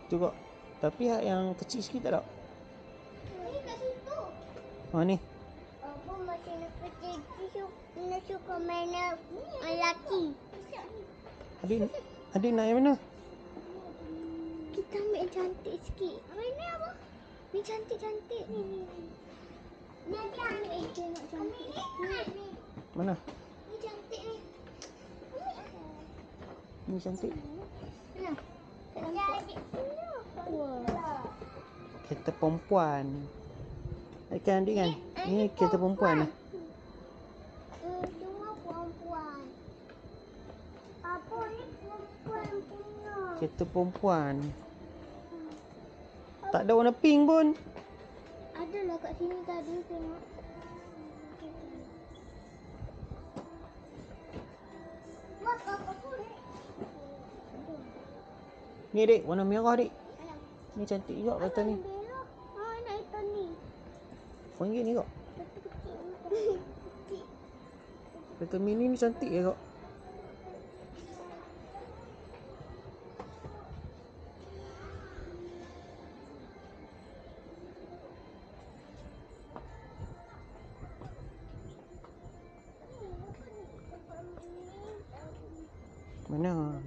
Tu kok. Tapi yang kecil sikit tak ada. Ni kat situ. Ni. Apa macam nak kecil nak suka main lelaki. Adik nak yang mana? Kita ambil yang cantik sikit. Ini apa? Ni cantik-cantik ni. Ni dia ambil. Tengok cantik sikit. Mana? Ni cantik ni. Ni cantik. Mana? Tak nampak. Wah. Kereta perempuan. Kan adik kan? Ni kereta perempuan. Semua perempuan. Apa ni perempuan punya? Kereta perempuan. Tak ada warna pink pun. Adalah kat sini tadi tengok. Wah, apa pun. Ni adik, warna merah adik. Mana? Ni cantik juga kereta ni. Nak hitam ni. RM1 ni kok. Kecil. Kereta mini ni cantik je kok. Mana?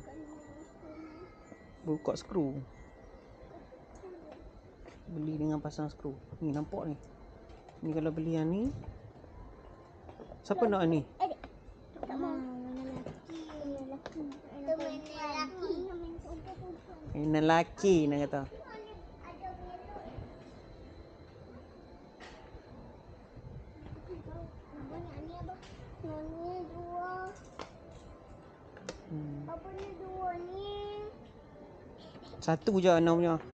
Buka skru. Beli dengan pasang skru. Ni nampak ni. Ni kalau beli yang ni. Siapa nak ni? Adik. Tak mau. Lelaki. Mainan lelaki nak kata. Banyak ni apa? Ni dua. Apa ni dua ni? Satu je Ana punya.